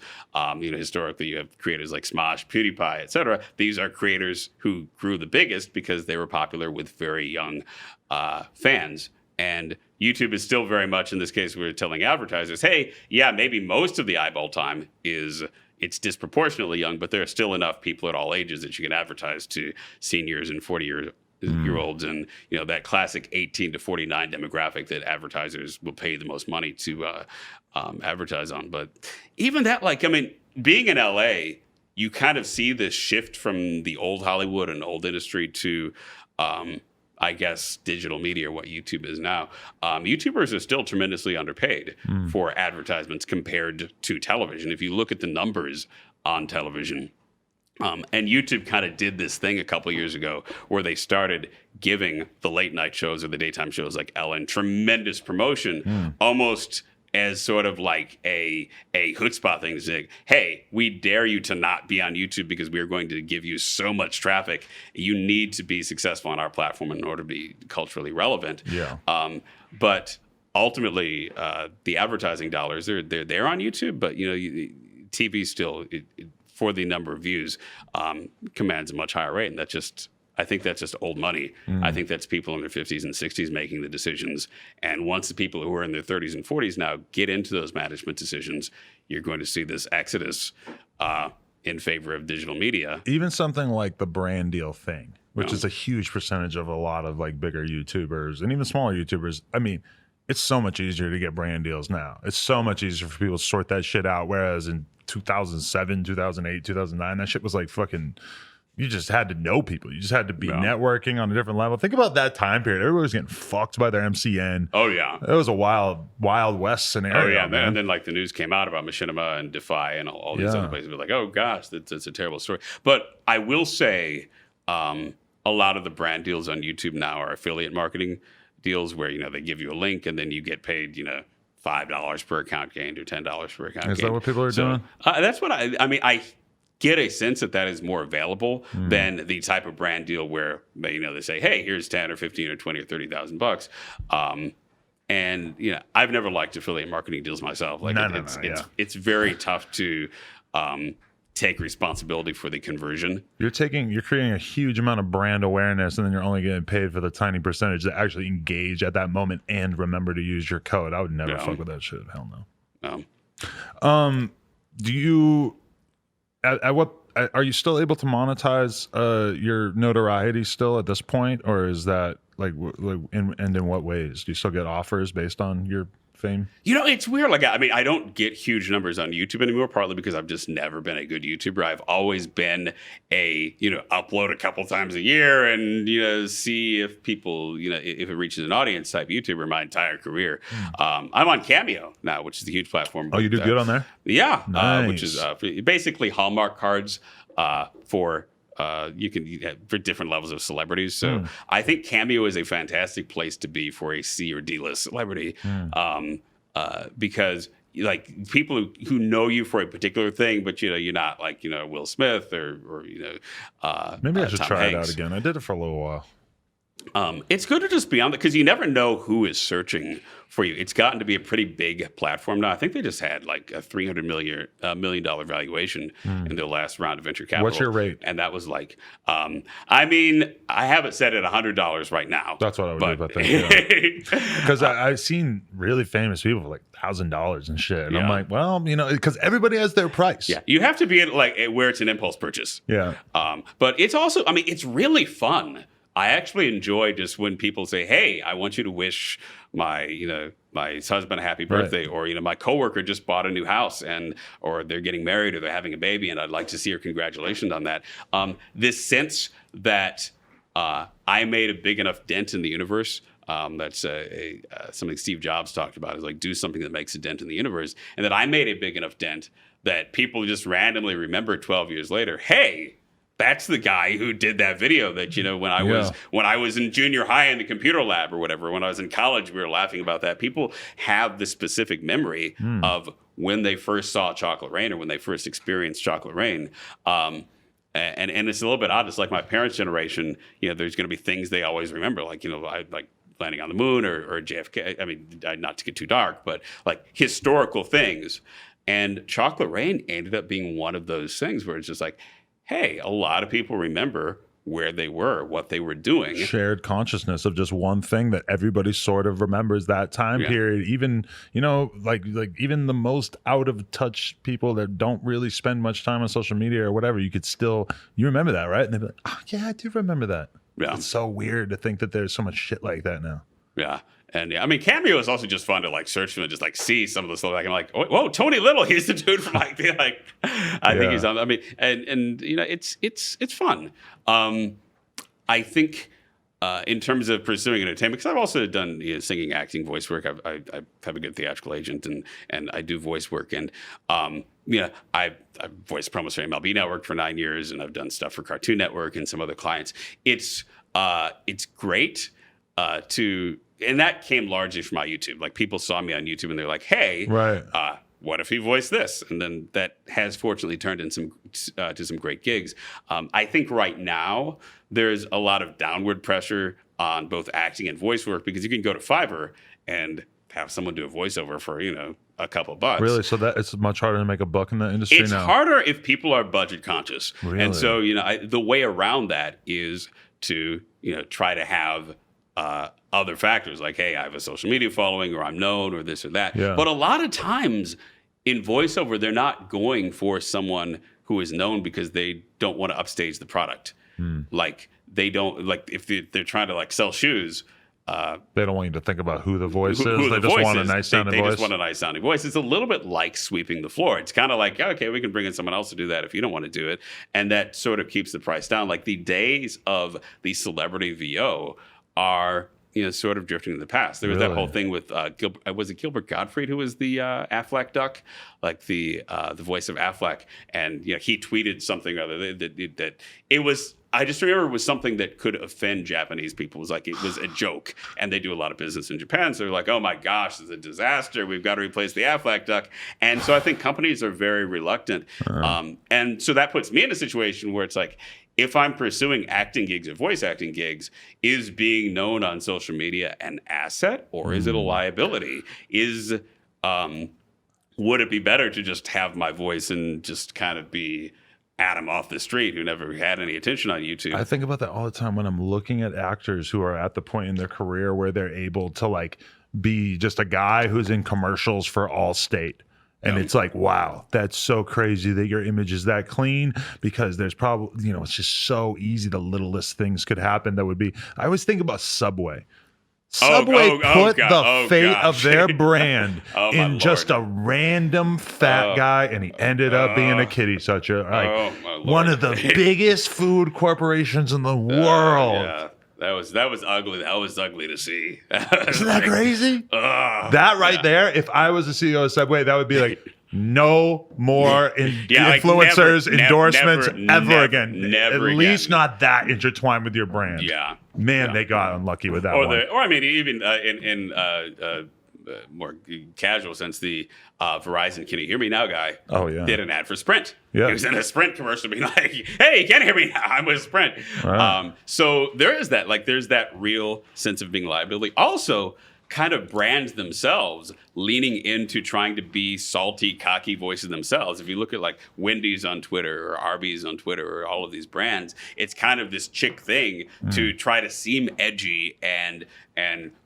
Historically, you have creators like Smosh, PewDiePie, et cetera. These are creators who grew the biggest because they were popular with very young fans. And YouTube is still very much, in this case, we're telling advertisers, hey, yeah, maybe most of the eyeball time it's disproportionately young, but there are still enough people at all ages that you can advertise to seniors and 40-year-olds and that classic 18 to 49 demographic that advertisers will pay the most money to advertise on. But even that, being in LA, you kind of see this shift from the old Hollywood and old industry to I guess digital media, or what YouTube is now. YouTubers are still tremendously underpaid for advertisements compared to television. If you look at the numbers on television, and YouTube kind of did this thing a couple of years ago where they started giving the late night shows or the daytime shows like Ellen tremendous promotion, almost as sort of like a chutzpah thing to say, hey, we dare you to not be on YouTube because we are going to give you so much traffic. You need to be successful on our platform in order to be culturally relevant. Yeah. But ultimately, the advertising dollars, they're there on YouTube, but TV still, for the number of views, commands a much higher rate. And I think that's just old money. I think that's people in their 50s and 60s making the decisions. And once the people who are in their 30s and 40s now get into those management decisions, you're going to see this exodus in favor of digital media. Even something like the brand deal thing, which is a huge percentage of a lot of bigger YouTubers and even smaller YouTubers. I mean, it's so much easier to get brand deals now. It's so much easier for people to sort that shit out. Whereas in 2007, 2008, 2009, that shit was fucking... You just had to know people. You just had to be networking on a different level. Think about that time period. Everybody was getting fucked by their MCN. Oh, yeah. It was a wild West scenario. Oh, yeah. Man. And then the news came out about Machinima and Defy and all these other places. We're like, oh, gosh, that's a terrible story. But I will say a lot of the brand deals on YouTube now are affiliate marketing deals where, they give you a link and then you get paid, $5 per account gained or $10 per account gained. Is that what people are doing? That's what I get a sense that is more available than the type of brand deal where they say, hey, here's 10 or 15 or 20 or $30,000. And I've never liked affiliate marketing deals myself. It's very tough to take responsibility for the conversion. You're creating a huge amount of brand awareness, and then you're only getting paid for the tiny percentage that actually engage at that moment and remember to use your code. I would never fuck with that shit. Hell no. Do you? At what are you still able to monetize your notoriety still at this point, or is that in what ways do you still get offers based on your fame? It's weird. I don't get huge numbers on YouTube anymore, partly because I've just never been a good YouTuber. I've always been upload a couple times a year and, see if people, if it reaches an audience type YouTuber my entire career. I'm on Cameo now, which is a huge platform. Oh, you do good on there? Yeah. Nice. Which is basically Hallmark cards for for different levels of celebrities. So I think Cameo is a fantastic place to be for a C or D list celebrity, because people who know you for a particular thing, but you're not Will Smith or maybe I should Tom try Hanks. it out again. I did it for a little while. It's good to just be on it because you never know who is searching for you. It's gotten to be a pretty big platform now. I think they just had a $300 million valuation in their last round of venture capital. What's your rate? And that was I have it set at $100 right now. That's what I would do about that. Because I've seen really famous people for $1,000 and shit. And I'm like, well, because everybody has their price. Yeah, you have to be at where it's an impulse purchase. Yeah. But it's also, it's really fun. I actually enjoy just when people say, hey, I want you to wish my husband a happy birthday, or, my coworker just bought a new house or they're getting married or they're having a baby and I'd like to see your congratulations on that. This sense that I made a big enough dent in the universe. That's something Steve Jobs talked about, is do something that makes a dent in the universe. And that I made a big enough dent that people just randomly remember 12 years later, hey, that's the guy who did that video that, when I was in junior high in the computer lab or whatever, when I was in college, we were laughing about that. People have the specific memory of when they first saw Chocolate Rain or when they first experienced Chocolate Rain. And it's a little bit odd. It's like my parents' generation, there's going to be things they always remember, landing on the moon or JFK. Not to get too dark, but historical things. And Chocolate Rain ended up being one of those things where it's just hey, a lot of people remember where they were, what they were doing. Shared consciousness of just one thing that everybody sort of remembers that time period. Even, like even the most out of touch people that don't really spend much time on social media or whatever, you remember that, right? And they'd be like, oh yeah, I do remember that. Yeah. It's so weird to think that there's so much shit like that now. Yeah. And I mean, Cameo is also just fun to like search and just like see some of the stuff. Like I'm like, whoa, Tony Little, he's the dude from I think he's on. I mean, and it's fun. I think in terms of pursuing entertainment, because I've also done singing, acting, voice work. I have a good theatrical agent, and I do voice work. And I've voiced promos for MLB Network for 9 years, and I've done stuff for Cartoon Network and some other clients. It's great and that came largely from my YouTube. Like people saw me on YouTube and they're like, hey, what if he voiced this? And then that has fortunately turned in to some great gigs. I think right now there's a lot of downward pressure on both acting and voice work because you can go to Fiverr and have someone do a voiceover for, a couple bucks. Really? So that it's much harder to make a buck in the industry now? It's harder if people are budget conscious. Really? And so, the way around that is to, try to have other factors like, hey, I have a social media following or I'm known or this or that. Yeah. But a lot of times in voiceover, they're not going for someone who is known because they don't want to upstage the product. Like they don't, like if they're trying to like sell shoes, they don't want you to think about who the voice is. They just want a nice sounding voice. They just want a nice sounding voice. It's a little bit like sweeping the floor. It's kind of like, okay, we can bring in someone else to do that if you don't want to do it. And that sort of keeps the price down. Like the days of the celebrity VO are sort of drifting in the past. There was that whole thing with was it Gilbert Gottfried who was the Affleck duck, like the voice of Affleck, and he tweeted something other that it was. I just remember it was something that could offend Japanese people. It was like it was a joke, and they do a lot of business in Japan, so they're like, "Oh my gosh, this is a disaster. We've got to replace the Affleck duck." And so I think companies are very reluctant, and so that puts me in a situation where it's like, if I'm pursuing acting gigs or voice acting gigs, is being known on social media an asset or is it a liability? Would it be better to just have my voice and just kind of be Adam off the street who never had any attention on YouTube? I think about that all the time when I'm looking at actors who are at the point in their career where they're able to like be just a guy who's in commercials for Allstate. And it's like, wow, that's so crazy that your image is that clean because there's probably, it's just so easy. The littlest things could happen that would be. I always think about Subway. Subway put the fate of their brand in just a random fat guy, and he ended up being a kitty toucher. Like one of the biggest food corporations in the world. Yeah. That was ugly. That was ugly to see. Isn't that crazy? That there, if I was the CEO of Subway, that would be like, no more influencers, like endorsements ever again. Never At least not that intertwined with your brand. Yeah. Man, they got unlucky with that one. Or I mean, even in more casual sense, the Verizon "Can you hear me now" guy did an ad for Sprint. Yeah. He was in a Sprint commercial being like, hey, you can't hear me now, I'm with Sprint. Right. So there is that, like there's that real sense of being liability. Also, kind of brands themselves leaning into trying to be salty, cocky voices themselves. If you look at like Wendy's on Twitter or Arby's on Twitter or all of these brands, it's kind of this chick thing to try to seem edgy and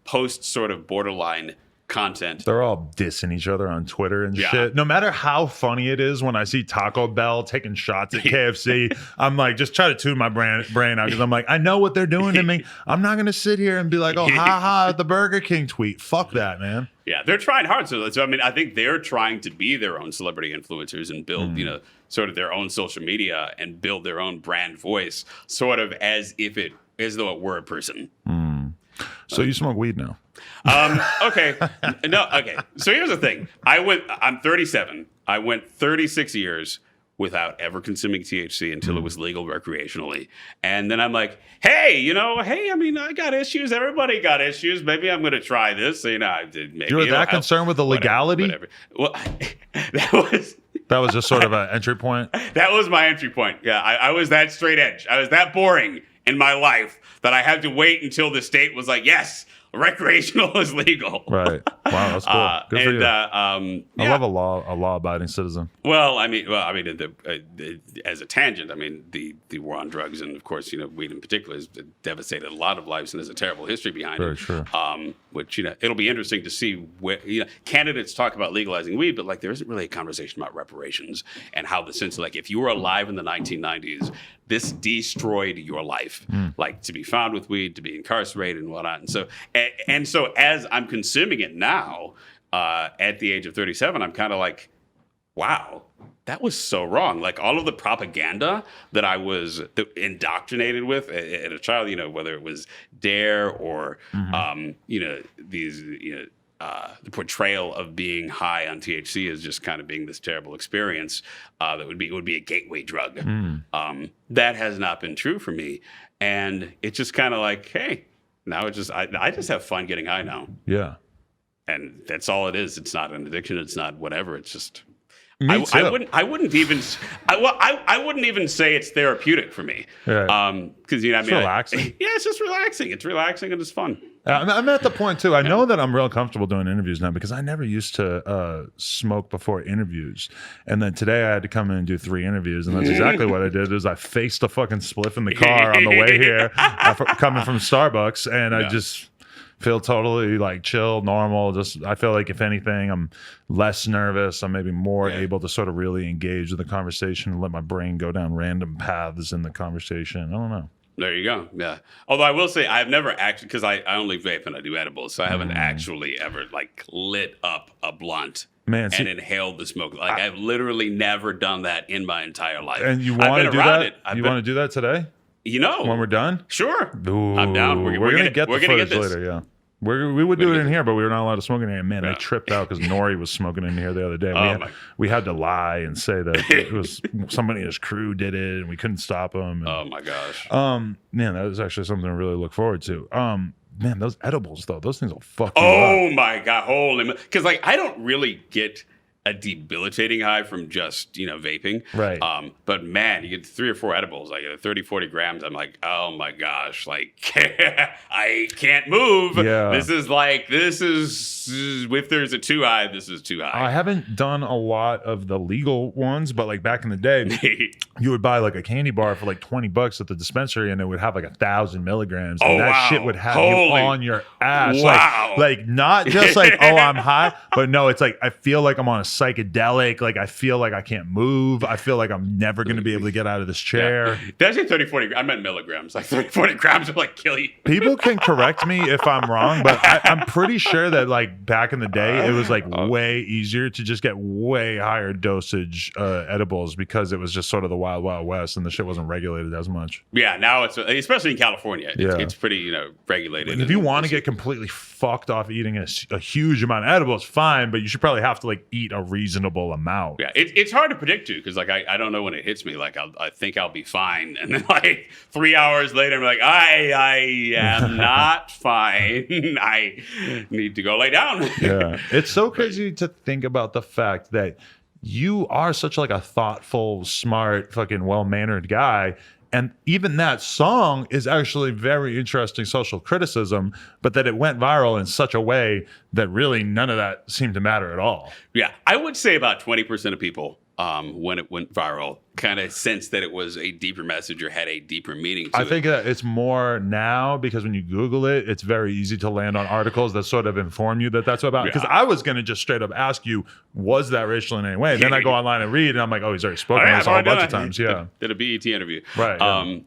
post sort of borderline content. They're all dissing each other on Twitter and shit. No matter how funny it is when I see Taco Bell taking shots at KFC, I'm like, just try to tune my brain out because I'm like, I know what they're doing to me. I'm not going to sit here and be like, oh, ha at the Burger King tweet. Fuck that, man. Yeah, they're trying hard. So I mean, I think they're trying to be their own celebrity influencers and build, sort of their own social media and build their own brand voice, sort of as though it were a person. So you smoke weed now? Okay. No, okay. So here's the thing. I'm 37. I went 36 years without ever consuming THC until it was legal recreationally. And then I'm like, hey, I mean, I got issues. Everybody got issues. Maybe I'm going to try this. Maybe you were that concerned with the legality? Whatever. Well, that was just sort of an entry point? That was my entry point. Yeah, I was that straight edge. I was that boring in my life that I had to wait until the state was like, yes, recreational is legal. Right. Wow, that's cool. Good for you. I Yeah. love a law-abiding citizen. Well, I mean, as a tangent, I mean, the war on drugs and, of course, weed in particular has devastated a lot of lives, and there's a terrible history behind Very it. true. Which it'll be interesting to see where candidates talk about legalizing weed, but like there isn't really a conversation about reparations and how the sense of like if you were alive in the 1990s, this destroyed your life, like to be found with weed, to be incarcerated and whatnot, and so as I'm consuming it now, at the age of 37, I'm kind of like, wow, that was so wrong. Like all of the propaganda that I was indoctrinated with as a child, whether it was Dare or, these, the portrayal of being high on THC as just kind of being this terrible experience that would be a gateway drug. That has not been true for me. And it's just kind of like, hey, now it's just, I just have fun getting high now. Yeah. And that's all it is. It's not an addiction. It's not whatever. It's just, Me too. I wouldn't even say it's therapeutic for me. Right. Because relaxing. Yeah, it's just relaxing. It's relaxing and it's fun. I'm at the point too. I know that I'm real comfortable doing interviews now because I never used to smoke before interviews, and then today I had to come in and do 3 interviews, and that's exactly what I did. Is I faced a fucking spliff in the car on the way here, coming from Starbucks, and I just feel totally like chill, normal. Just I feel like if anything, I'm less nervous. I'm maybe more able to sort of really engage with the conversation and let my brain go down random paths in the conversation. I don't know. There you go. Yeah. Although I will say I've never actually, because I only vape and I do edibles, so I haven't actually ever like lit up a blunt and inhaled the smoke. Like I've literally never done that in my entire life. And you want to do that? You want to do that today? When we're done? Sure. Ooh, I'm down. We're gonna get the footage this later. Yeah. We would do it in here, but we were not allowed to smoke in here. Man, I tripped out because Nori was smoking in here the other day. We had to lie and say that it was somebody in his crew did it, and we couldn't stop him. And, oh my gosh! Man, that was actually something to really look forward to. Man, those edibles though, those things will fuck you up. Oh my god, holy! Because like I don't really get a debilitating high from just vaping, right? But man, you get 3 or 4 edibles, like 30-40 grams. I'm like, oh my gosh, like I can't move. This is if there's a too high, this is too high. I haven't done a lot of the legal ones, but like back in the day, you would buy like a candy bar for like $20 at the dispensary, and it would have like 1,000 milligrams, and that shit would have you on your ass. Wow. Like not just like I'm high, but no, it's like I feel like I'm on a psychedelic. Like I feel like I can't move. I feel like I'm never going to be able to get out of this chair. Did I say 30-40? I meant milligrams. Like 30-40 grams would like kill you. People can correct me if I'm wrong, but I'm pretty sure that like back in the day, it was like way easier to just get way higher dosage edibles because it was just sort of the wild, wild west, and the shit wasn't regulated as much. Yeah, now it's especially in California. It's pretty regulated. Like if you want to get completely fucked off eating a huge amount of edibles, fine, but you should probably have to like eat a reasonable amount. Yeah, it's hard to predict too because like I don't know when it hits me. Like I think I'll be fine, and then like 3 hours later, I'm like I am not fine. I need to go lay down. Yeah, it's so crazy to think about the fact that you are such like a thoughtful, smart, fucking well-mannered guy. And even that song is actually very interesting social criticism, but that it went viral in such a way that really none of that seemed to matter at all. Yeah, I would say about 20% of people, when it went viral, kind of sensed that it was a deeper message or had a deeper meaning to it. I think that it's more now because when you Google it, it's very easy to land on articles that sort of inform you that that's about. Because I was going to just straight up ask you, was that racial in any way? Then I go online and read, and I'm like, oh, he's already spoken on this a whole bunch of times. Yeah, did a BET interview. Right.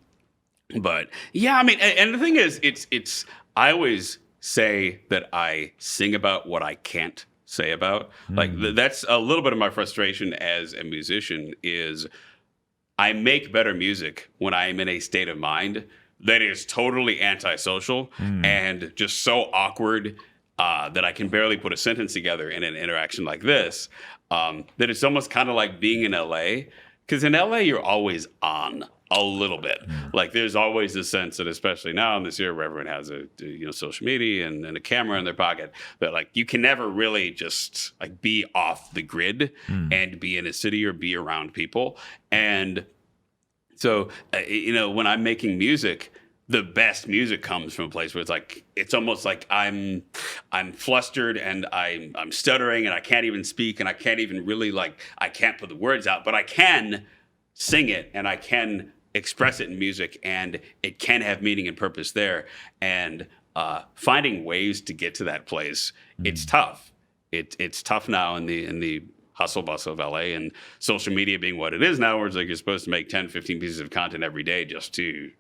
But yeah, I mean, and the thing is, it's. I always say that I sing about what I can't say about. Like that's a little bit of my frustration as a musician is I make better music when I am in a state of mind that is totally antisocial and just so awkward that I can barely put a sentence together in an interaction like this. That it's almost kind of like being in LA. Because in LA, you're always on a little bit. Like there's always this sense that, especially now in this era where everyone has a social media and a camera in their pocket, that like you can never really just like be off the grid and be in a city or be around people. And so when I'm making music, the best music comes from a place where it's like it's almost like I'm flustered and I'm stuttering and I can't even speak and I can't even really I can't put the words out, but I can sing it and I can express it in music and it can have meaning and purpose there. And finding ways to get to that place, it's tough. It's tough now in the hustle bustle of LA and social media being what it is now, where it's like you're supposed to make 10, 15 pieces of content every day just to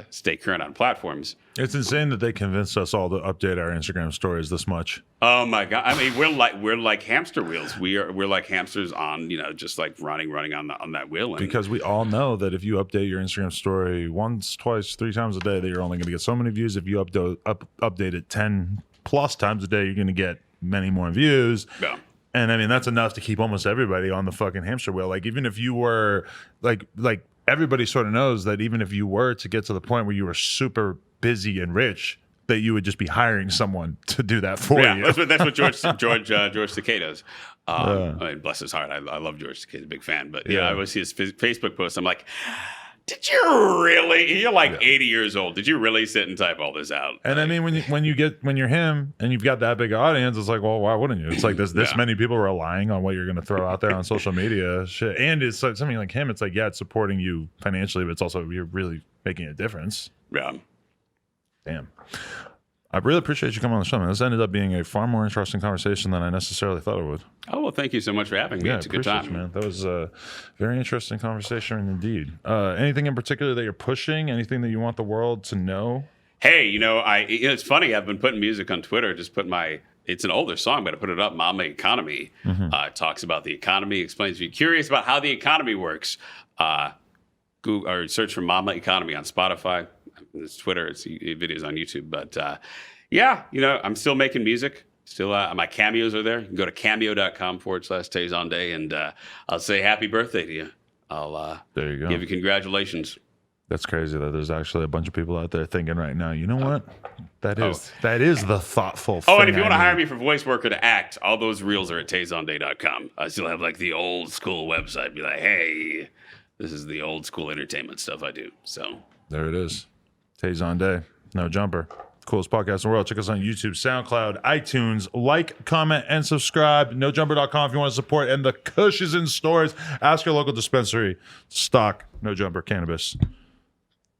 stay current on platforms. It's insane that they convinced us all to update our Instagram stories this much. Oh my God! I mean, we're like hamster wheels. We're like hamsters on just like running on that wheel. Because we all know that if you update your Instagram story once, twice, 3 times a day, that you're only going to get so many views. If you update it 10 plus times a day, you're going to get many more views. Yeah. And I mean, that's enough to keep almost everybody on the fucking hamster wheel. Like, even if you were like everybody sort of knows that even if you were to get to the point where you were super busy and rich, that you would just be hiring someone to do that for you. That's what George Takei does. I mean, bless his heart. I love George Takei, a big fan. But I always see his Facebook posts. I'm like, did you really? You're like 80 years old. Did you really sit and type all this out? And I mean, when you're him and you've got that big audience, it's like, well, why wouldn't you? It's like there's this many people relying on what you're going to throw out there on social media. Shit. And it's like something like him. It's like, it's supporting you financially, but it's also you're really making a difference. Yeah. Damn. I really appreciate you coming on the show, man. This ended up being a far more interesting conversation than I necessarily thought it would. Oh, well, thank you so much for having me. It's a good time. You, man. That was a very interesting conversation indeed. Anything in particular that you're pushing? Anything that you want the world to know? Hey, it's funny. I've been putting music on Twitter. It's an older song, but I put it up. Mama Economy talks about the economy, explains. If you're curious about how the economy works, Google or search for Mama Economy on Spotify. It's Twitter. It's videos on YouTube. But I'm still making music. Still, my cameos are there. You can go to cameo.com/Tay Zonday, and I'll say happy birthday to you. I'll there you go. Give you congratulations. That's crazy that there's actually a bunch of people out there thinking right now, you know what? That is the thoughtful thing. Oh, and if you want to hire me for voice work or to act, all those reels are at tayzonday.com. I still have like the old school website. Be like, hey, this is the old school entertainment stuff I do. So there it is. Tay Zonday, No Jumper. Coolest podcast in the world. Check us on YouTube, SoundCloud, iTunes. Like, comment, and subscribe. NoJumper.com if you want to support. And the Kush is in stores. Ask your local dispensary. Stock No Jumper cannabis.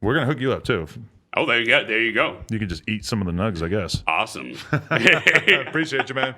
We're going to hook you up, too. Oh, there you go. There you go. You can just eat some of the nugs, I guess. Awesome. Appreciate you, man.